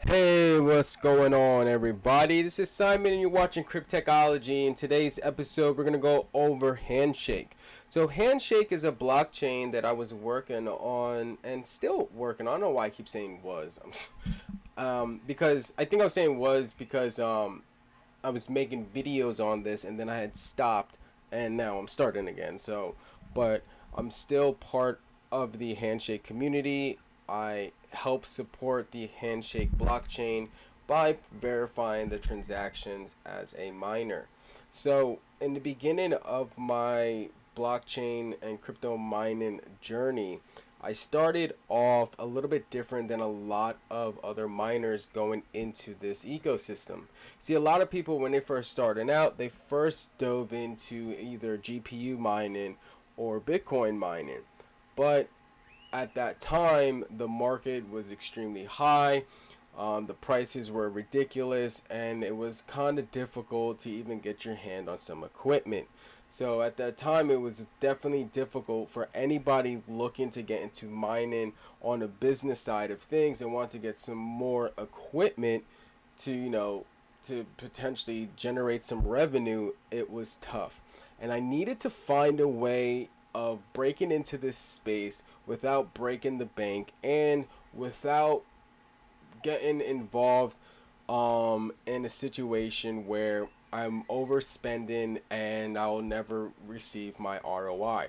Hey, what's going on, everybody? This is Simon, and you're watching Cryptechology. In today's episode, we're going to go over Handshake. So, Handshake is a blockchain that I was working on and still working on. I don't know why I keep saying was. Because I think I was saying was because I was making videos on this and then I had stopped and now I'm starting again. But I'm still part of the Handshake community. I help support the Handshake blockchain by verifying the transactions as a miner. So, in the beginning of my blockchain and crypto mining journey, I started off a little bit different than a lot of other miners going into this ecosystem. See, a lot of people, when they first started out, they first dove into either GPU mining or Bitcoin mining. But at that time, the market was extremely high. The prices were ridiculous, and it was kind of difficult to even get your hand on some equipment. So at that time, it was definitely difficult for anybody looking to get into mining on the business side of things and want to get some more equipment to, to potentially generate some revenue. It was tough. And I needed to find a way of breaking into this space without breaking the bank and without getting involved in a situation where I'm overspending and I'll never receive my ROI.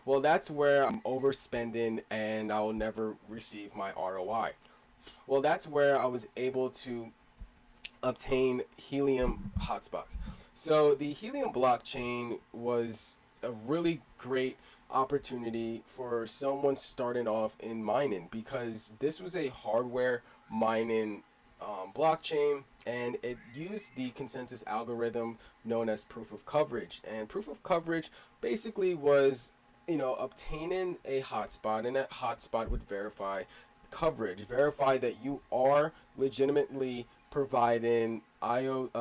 Well, that's where I'm overspending and I'll never receive my ROI. Well, that's where I was able to obtain Helium hotspots. So the Helium blockchain was a really great opportunity for someone starting off in mining because this was a hardware mining blockchain, and it used the consensus algorithm known as proof of coverage. And proof of coverage basically was, obtaining a hotspot, and that hotspot would verify coverage, verify that you are legitimately providing IoT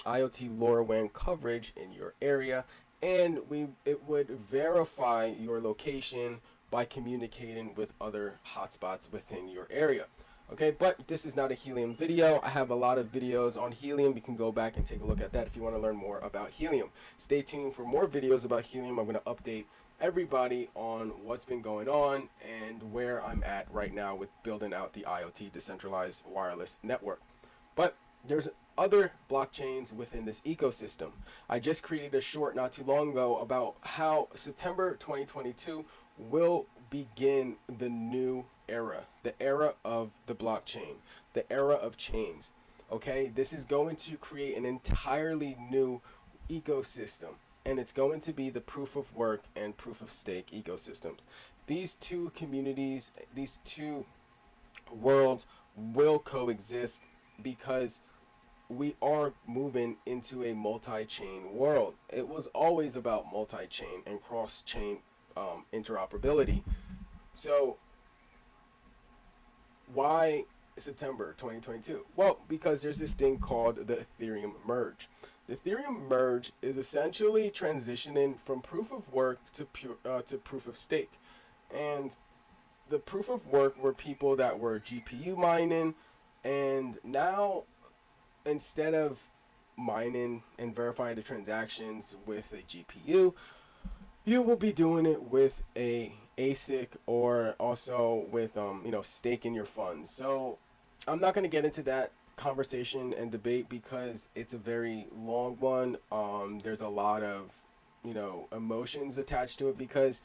LoRaWAN coverage in your area, and it would verify your location by communicating with other hotspots within your area. Okay, but this is not a Helium video. I have a lot of videos on Helium. You can go back and take a look at that if you want to learn more about Helium. Stay tuned for more videos about Helium. I'm going to update everybody on what's been going on and where I'm at right now with building out the IoT decentralized wireless network. But there's other blockchains within this ecosystem. I just created a short not too long ago about how September 2022 will begin the new era, the era of the blockchain, the era of chains. Okay, this is going to create an entirely new ecosystem, and it's going to be the proof of work and proof of stake ecosystems. These two communities, these two worlds will coexist because we are moving into a multi-chain world. It was always about multi-chain and cross-chain interoperability. So why September 2022? Well, because there's this thing called the Ethereum Emerge. The Ethereum Emerge is essentially transitioning from proof of work to proof of stake. And the proof of work were people that were GPU mining, and now instead of mining and verifying the transactions with a GPU, you will be doing it with a ASIC or also with staking your funds. So I'm not going to get into that conversation and debate because it's a very long one. There's a lot of emotions attached to it because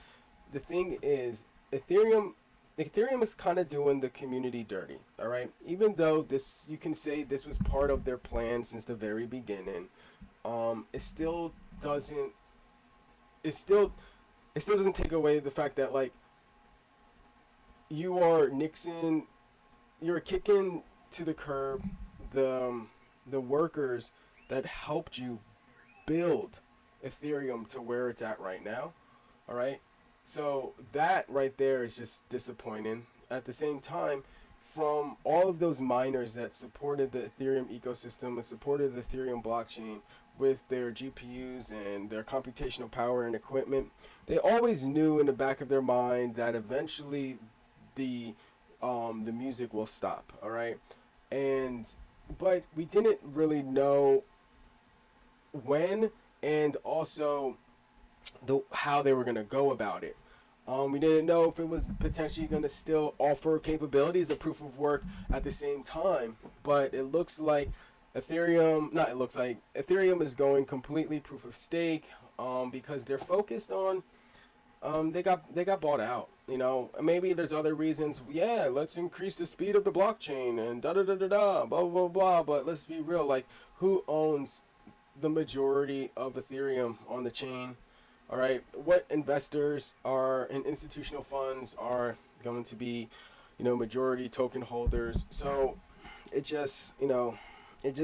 the thing is Ethereum is kind of doing the community dirty, all right? Even though this, you can say this was part of their plan since the very beginning, it still doesn't. It still, it still doesn't take away the fact that like you are you're kicking to the curb the workers that helped you build Ethereum to where it's at right now. All right. So that right there is just disappointing. At the same time, from all of those miners that supported the Ethereum ecosystem and supported the Ethereum blockchain with their GPUs and their computational power and equipment, they always knew in the back of their mind that eventually the music will stop. All right. and but we didn't really know when, and also the how they were going to go about it. We didn't know if it was potentially going to still offer capabilities of proof of work at the same time, but it looks like Ethereum is going completely proof of stake, because they're focused on, they got bought out. Maybe there's other reasons. Yeah, let's increase the speed of the blockchain and da da da da da blah blah blah. But let's be real. Like, who owns the majority of Ethereum on the chain? All right, what investors are and institutional funds are going to be, majority token holders. So it just, it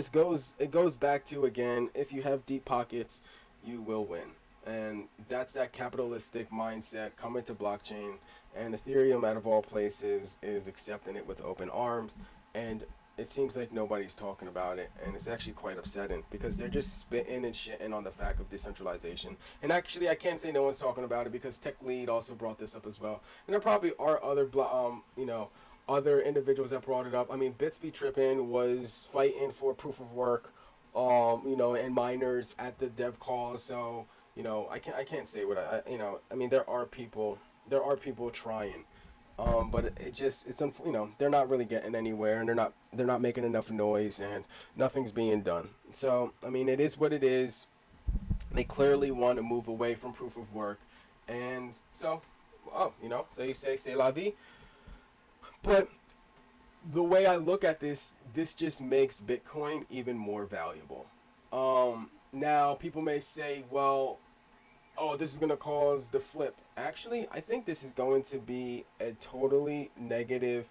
goes back to, again, if you have deep pockets, you will win. And that's that capitalistic mindset coming to blockchain, and Ethereum, out of all places, is accepting it with open arms. And it seems like nobody's talking about it, and it's actually quite upsetting because they're just spitting and shitting on the fact of decentralization. And actually, I can't say no one's talking about it because Tech Lead also brought this up as well, and there probably are other individuals that brought it up. I mean, Bitsby Trippin was fighting for proof of work, and miners at the dev call. So I can't say what I mean, there are people trying. But they're not really getting anywhere, and they're not making enough noise, and nothing's being done. So I mean, it is what it is. They clearly want to move away from proof of work, and so, so you say la vie. But the way I look at this just makes Bitcoin even more valuable. Now people may say, well, oh, this is going to cause the flip. Actually, I think this is going to be a totally negative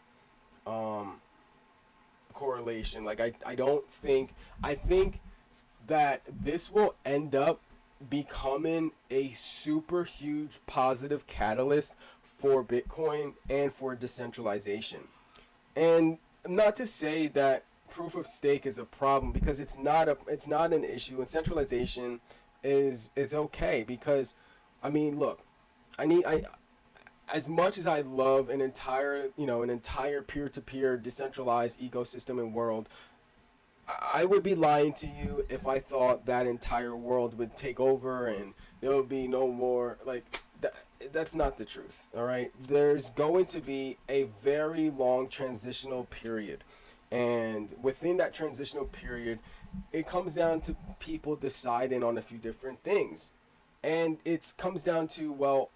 um, correlation. Like, I don't think, I think that this will end up becoming a super huge positive catalyst for Bitcoin and for decentralization. And not to say that proof of stake is a problem, because it's not an issue, and centralization is okay, because I mean, look, I as much as I love an entire peer-to-peer decentralized ecosystem and world, I would be lying to you if I thought that entire world would take over and there would be no more, like, that's not the truth. All right, there's going to be a very long transitional period, and within that transitional period, it comes down to people deciding on a few different things, and it comes down to, well,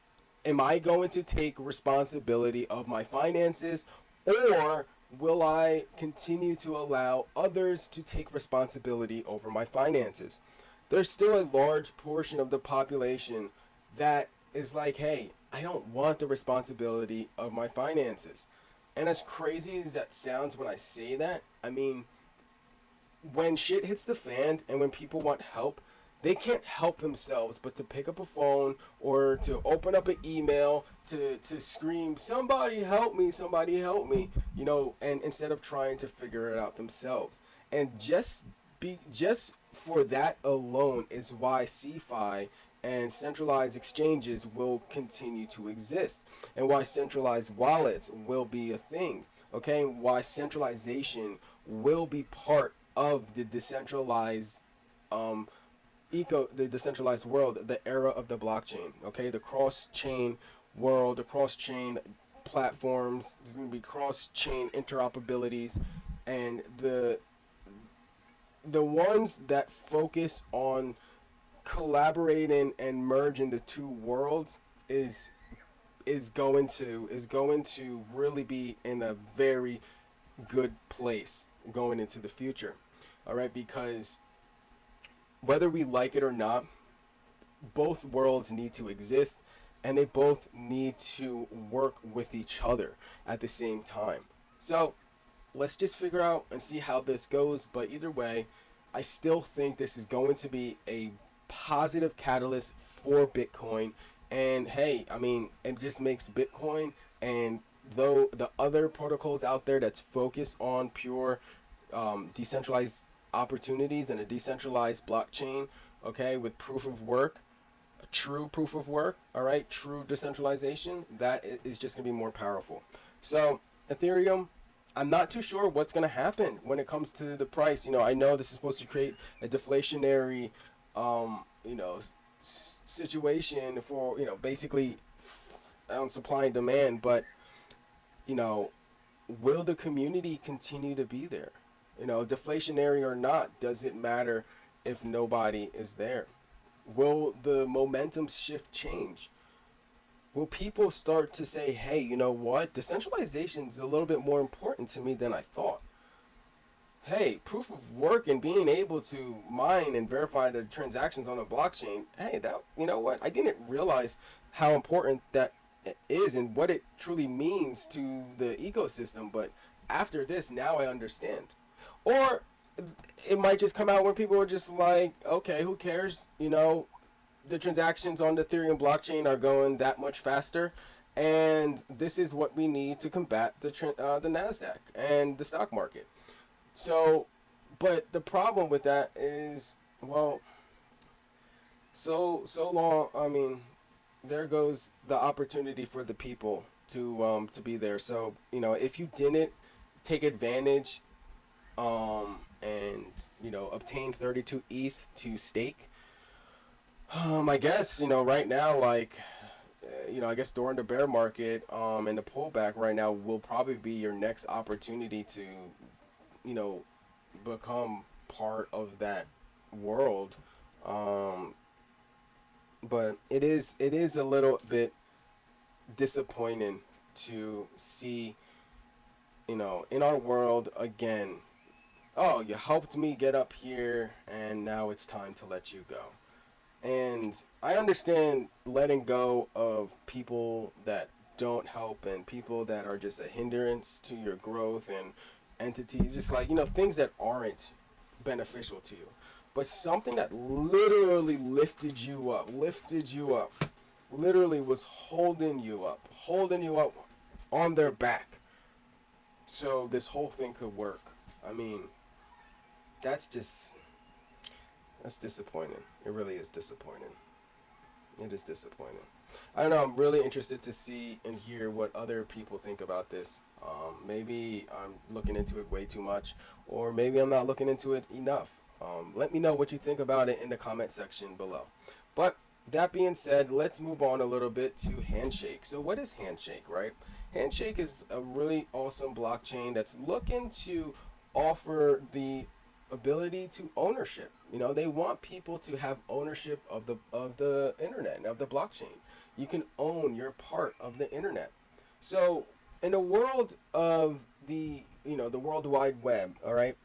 am I going to take responsibility of my finances, or will I continue to allow others to take responsibility over my finances? There's still a large portion of the population that is like, hey, I don't want the responsibility of my finances. And as crazy as that sounds when I say that, I mean, when shit hits the fan and when people want help, they can't help themselves but to pick up a phone or to open up an email to scream, somebody help me, somebody help me, and instead of trying to figure it out themselves. And just for that alone is why CeFi and centralized exchanges will continue to exist, and why centralized wallets will be a thing. Okay, why centralization will be part of the decentralized um, the decentralized world, the era of the blockchain. Okay, the cross chain world, the cross chain platforms. There's going to be cross chain interoperabilities, and the ones that focus on collaborating and merging the two worlds is going to really be in a very good place going into the future. All right, because whether we like it or not, both worlds need to exist, and they both need to work with each other at the same time. So let's just figure out and see how this goes. But either way, I still think this is going to be a positive catalyst for Bitcoin. And hey, I mean, it just makes Bitcoin, and though the other protocols out there that's focused on pure decentralized opportunities and a decentralized blockchain, okay, with proof of work, a true proof of work, all right, true decentralization, that is just going to be more powerful. So Ethereum, I'm not too sure what's going to happen when it comes to the price. I know this is supposed to create a deflationary, situation for, basically on supply and demand. But, you know, will the community continue to be there? Deflationary or not, does it matter if nobody is there? Will the momentum shift change? Will people start to say, hey, you know what? Decentralization is a little bit more important to me than I thought. Hey, proof of work and being able to mine and verify the transactions on a blockchain. Hey, that, you know what? I didn't realize how important that is and what it truly means to the ecosystem. But after this, now I understand. Or it might just come out where people are just like, okay, who cares? The transactions on the Ethereum blockchain are going that much faster, and this is what we need to combat the Nasdaq and the stock market. So, but the problem with that is, well, so long. I mean, there goes the opportunity for the people to be there. So if you didn't take advantage, and obtain 32 ETH to stake. I guess right now, like, I guess during the bear market, and the pullback right now will probably be your next opportunity to, become part of that world. But it is a little bit disappointing to see, in our world again. Oh, you helped me get up here, and now it's time to let you go. And I understand letting go of people that don't help and people that are just a hindrance to your growth and entities, just like, things that aren't beneficial to you. But something that literally lifted you up, literally was holding you up on their back. So this whole thing could work. I mean, that's disappointing. It really is disappointing. It is disappointing. I don't know. I'm really interested to see and hear what other people think about this. Maybe I'm looking into it way too much, or maybe I'm not looking into it enough. Let me know what you think about it in the comment section below. But that being said, let's move on a little bit to Handshake. So what is Handshake, right? Handshake is a really awesome blockchain that's looking to offer the ability to ownership. They want people to have ownership of the internet and of the blockchain. You can own your part of the internet. So in the world of the World Wide Web, all right,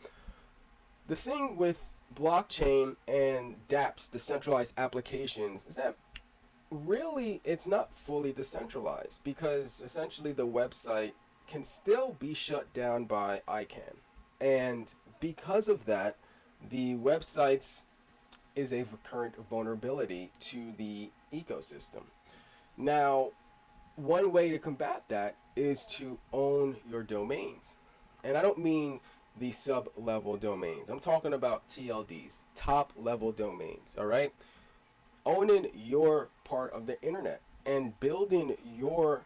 the thing with blockchain and dApps, decentralized applications, is that really it's not fully decentralized, because essentially the website can still be shut down by ICANN. And because of that, the websites is a current vulnerability to the ecosystem. Now, one way to combat that is to own your domains. And I don't mean the sub-level domains. I'm talking about TLDs, top-level domains, all right? Owning your part of the internet and building your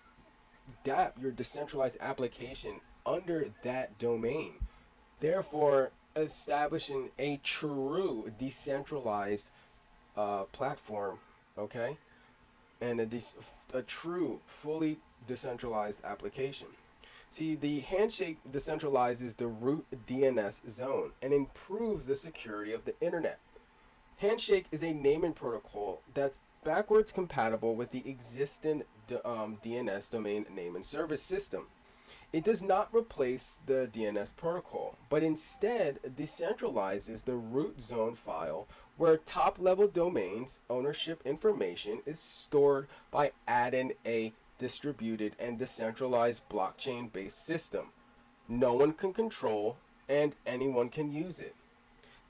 dApp, your decentralized application, under that domain. Therefore, establishing a true decentralized platform, okay? And a true, fully decentralized application. See, the Handshake decentralizes the root DNS zone and improves the security of the internet. Handshake is a naming protocol that's backwards compatible with the existing DNS domain name and service system. It does not replace the DNS protocol, but instead decentralizes the root zone file where top-level domains ownership information is stored by adding a distributed and decentralized blockchain-based system. No one can control and anyone can use it.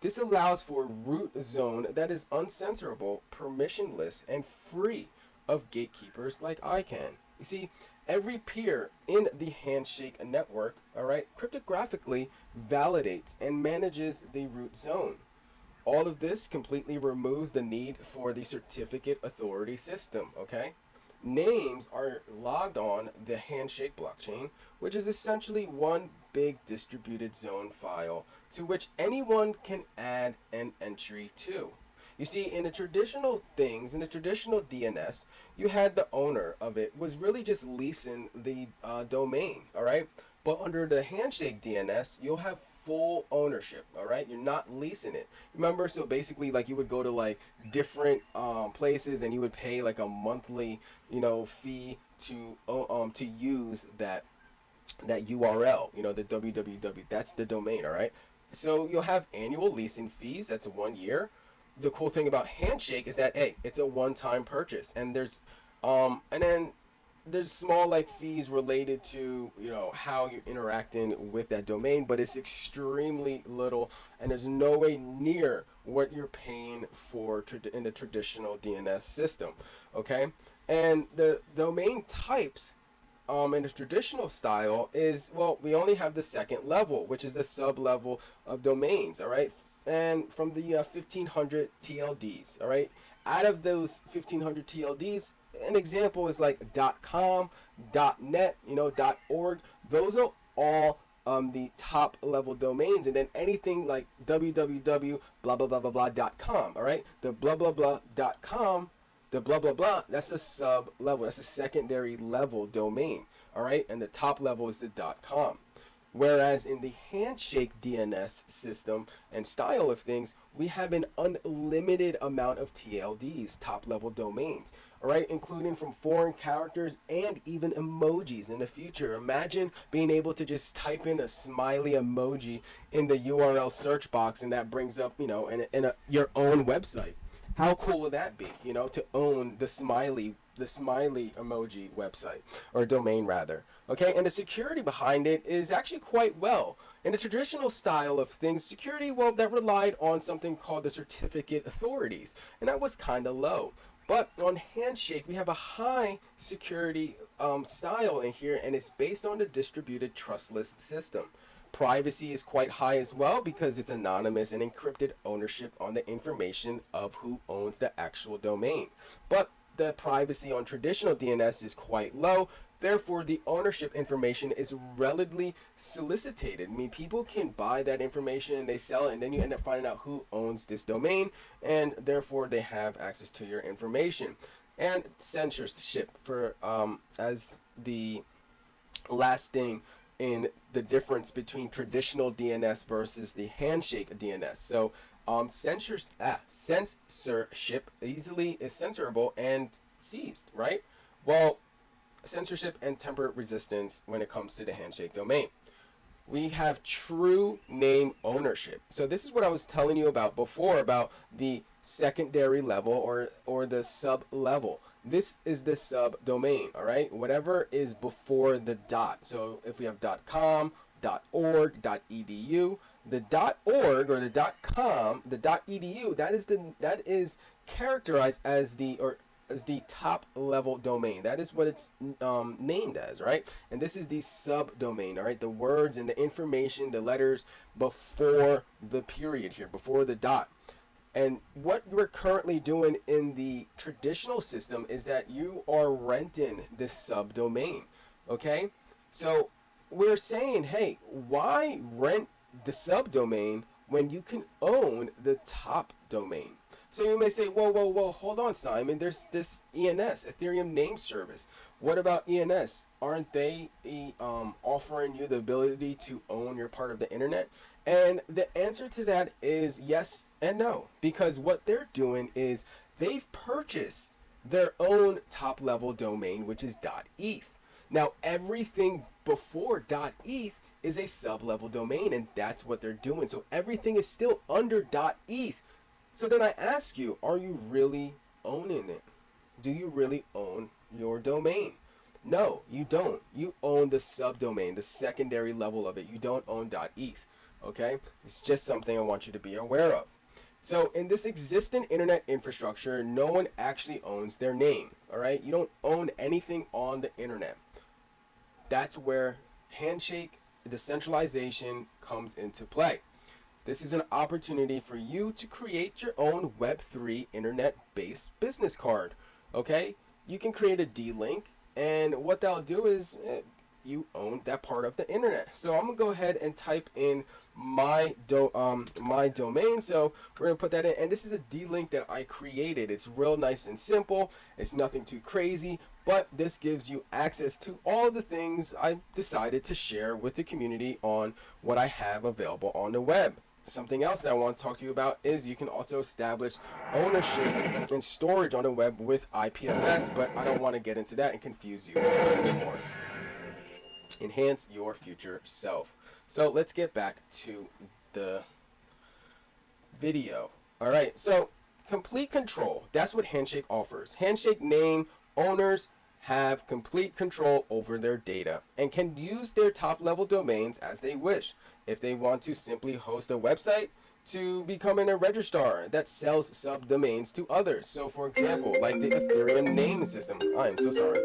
This allows for a root zone that is uncensorable, permissionless, and free of gatekeepers like ICANN. You see, every peer in the Handshake network, alright, cryptographically validates and manages the root zone. All of this completely removes the need for the certificate authority system, okay? Names are logged on the Handshake blockchain, which is essentially one big distributed zone file to which anyone can add an entry to. You see, in the traditional things, in the traditional DNS, you had the owner of it was really just leasing the domain, all right? But under the Handshake DNS, you'll have full ownership, all right? You're not leasing it. Remember, so basically, like you would go to like different places and you would pay like a monthly, fee to use that URL, the www. That's the domain, all right? So you'll have annual leasing fees. That's 1 year. The cool thing about Handshake is that hey, it's a one-time purchase, and then there's small like fees related to how you're interacting with that domain, but it's extremely little, and there's no way near what you're paying for in the traditional DNS system. Okay, and the domain types in the traditional style is, well, we only have the second level, which is the sub level of domains, all right? And from the 1500 TLDs, all right? Out of those 1500 TLDs, an example is like .com, .net, .org. Those are all the top level domains, and then anything like www blah blah blah blah blah .com, all right? The blah blah blah .com, the blah blah blah, that's a sub level, that's a secondary level domain, all right? And the top level is the .com. Whereas in the Handshake DNS system and style of things, we have an unlimited amount of TLDs, top level domains, all right, including from foreign characters and even emojis in the future. Imagine being able to just type in a smiley emoji in the URL search box, and that brings up, your own website. How cool would that be, to own the smiley emoji website, or domain rather? Okay, and the security behind it is actually quite well. In the traditional style of things, security, well, that relied on something called the certificate authorities, and that was kind of low. But on Handshake, we have a high security style in here, and it's based on the distributed trustless system. Privacy is quite high as well because it's anonymous and encrypted ownership on the information of who owns the actual domain. But the privacy on traditional DNS is quite low. Therefore, the ownership information is relatively solicited. I mean, people can buy that information and they sell it, and then you end up finding out who owns this domain, and therefore they have access to your information. And censorship for as the last thing in the difference between traditional DNS versus the Handshake DNS. So censorship easily is censorable and seized, right? Well, censorship and temperate resistance when it comes to the Handshake domain. We have true name ownership. So this is what I was telling you about before about the secondary level or the sub level. This is the sub domain, all right? Whatever is before the dot. So if we have .com, .org, .edu, the .org or the .com, the .edu, that is characterized as the top level domain. That is what it's named as, right? And this is the subdomain, all right? The words and the information, the letters before the period here, before the dot. And what we're currently doing in the traditional system is that you are renting this subdomain, okay? So we're saying, hey, why rent the subdomain when you can own the top domain? So you may say, whoa, hold on, Simon. There's this ENS, Ethereum Name Service. What about ENS? Aren't they offering you the ability to own your part of the internet? And the answer to that is yes and no, because what they're doing is they've purchased their own top level domain, which is .eth. Now, everything before .eth is a sub level domain, and that's what they're doing. So everything is still under .eth. So then I ask you, are you really owning it? Do you really own your domain? No, you don't. You own the subdomain, the secondary level of it. You don't own .eth, okay? It's just something I want you to be aware of. So in this existing internet infrastructure, no one actually owns their name, all right? You don't own anything on the internet. That's where Handshake decentralization comes into play. This is an opportunity for you to create your own Web3 internet-based business card, okay? You can create a D-Link, and what that'll do is you own that part of the internet. So I'm gonna go ahead and type in my domain. So we're gonna put that in, and this is a D-link that I created. It's real nice and simple. It's nothing too crazy, but this gives you access to all the things I decided to share with the community on what I have available on the web. Something else that I want to talk to you about is you can also establish ownership and storage on the web with IPFS, but I don't want to get into that and confuse you anymore. Enhance your future self. So let's get back to the video. All right, so complete control. That's what Handshake offers. Handshake name owners have complete control over their data and can use their top level domains as they wish. If they want to simply host a website, to becoming a registrar that sells subdomains to others. So for example, like the Ethereum name system. I'm so sorry.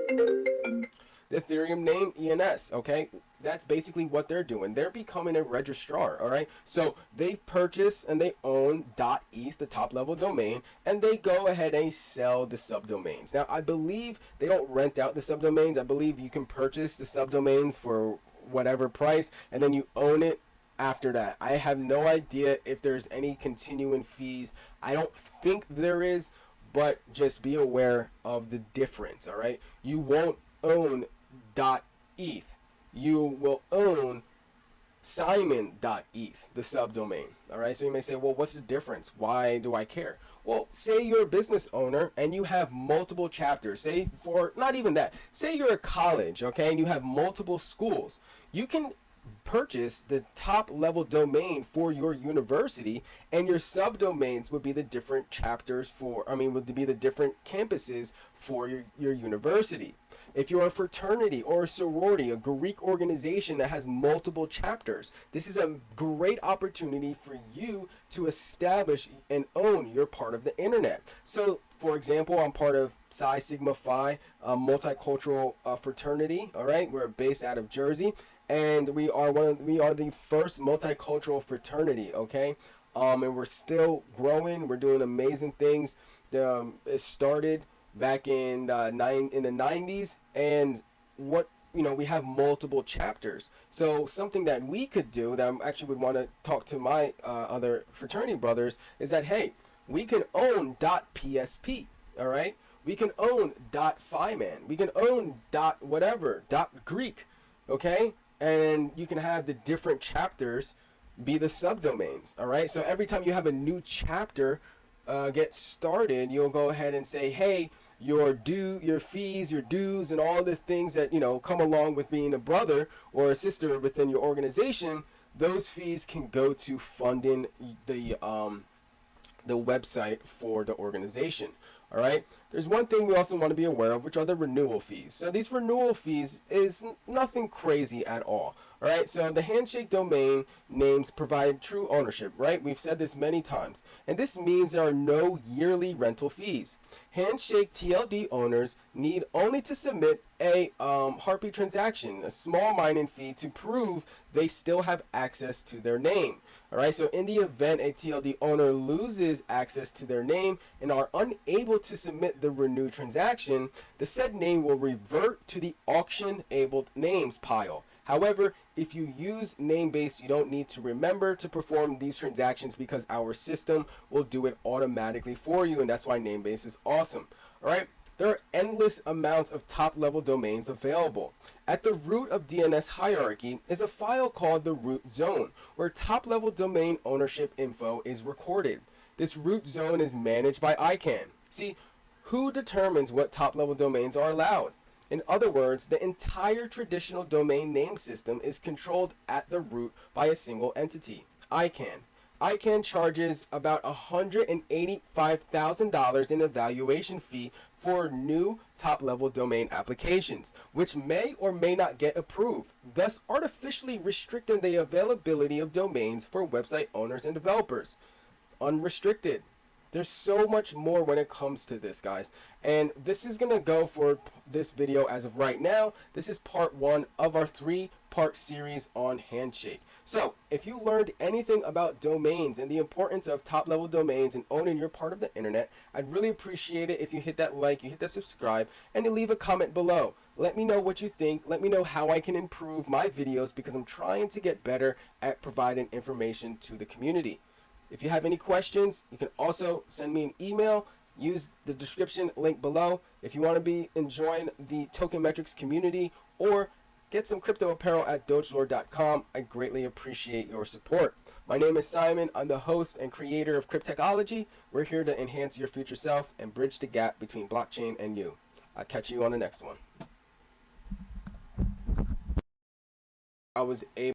The Ethereum name ENS, okay? That's basically what they're doing. They're becoming a registrar, all right? So they've purchased and they own .eth, the top level domain, and they go ahead and sell the subdomains. Now, I believe they don't rent out the subdomains. I believe you can purchase the subdomains for whatever price, and then you own it after that. I have no idea if there's any continuing fees. I don't think there is, but just be aware of the difference, all right? You won't own .eth. You will own Simon.eth, the subdomain. All right, so you may say, well, what's the difference? Why do I care? Well, say you're a business owner and you have multiple chapters. Say for not even that. Say you're a college, okay, and you have multiple schools. You can purchase the top level domain for your university, and your subdomains would be the different chapters would be the different campuses for your university. If you're a fraternity or a sorority, a Greek organization that has multiple chapters, this is a great opportunity for you to establish and own your part of the internet. So, for example, I'm part of Psi Sigma Phi, a multicultural fraternity. All right, we're based out of Jersey, and we are the first multicultural fraternity. Okay, and we're still growing. We're doing amazing things. It started back in the 90s, and we have multiple chapters. So something that we could do that I actually would want to talk to my other fraternity brothers is that, hey, we can own .psp, all right? We can own .phiman. We can own .whatever, .greek, okay? And you can have the different chapters be the subdomains, all right? So every time you have a new chapter get started, you'll go ahead and say, hey, your fees, your dues, and all the things that come along with being a brother or a sister within your organization, those fees can go to funding the website for the organization. All right. There's one thing we also want to be aware of, which are the renewal fees. So these renewal fees is nothing crazy at all. All right. So the Handshake domain names provide true ownership, right? We've said this many times, and this means there are no yearly rental fees. Handshake TLD owners need only to submit a Heartbeat transaction, a small mining fee, to prove they still have access to their name. All right, so in the event a TLD owner loses access to their name and are unable to submit the renewed transaction, the said name will revert to the auction-abled names pile. However, if you use Namebase, you don't need to remember to perform these transactions because our system will do it automatically for you, and that's why Namebase is awesome. All right, there are endless amounts of top-level domains available. At the root of DNS hierarchy is a file called the root zone, where top-level domain ownership info is recorded. This root zone is managed by ICANN. See, who determines what top-level domains are allowed? In other words, the entire traditional domain name system is controlled at the root by a single entity, ICANN. ICANN charges about $185,000 in evaluation fee for new top-level domain applications, which may or may not get approved, thus artificially restricting the availability of domains for website owners and developers. Unrestricted. There's so much more when it comes to this, guys. And this is going to go for this video as of right now. This is part 1 of our 3 2-part series on Handshake. So if you learned anything about domains and the importance of top-level domains and owning your part of the internet, I'd really appreciate it if you hit that like, you hit that subscribe, and you leave a comment below. Let me know what you think. Let me know how I can improve my videos, because I'm trying to get better at providing information to the community. If you have any questions, you can also send me an email. Use the description link below. If you want to be and join the Token Metrics community, or get some crypto apparel at dogelord.com, I greatly appreciate your support. My name is Simon. I'm the host and creator of Cryptechology. We're here to enhance your future self and bridge the gap between blockchain and you. I'll catch you on the next one. I was able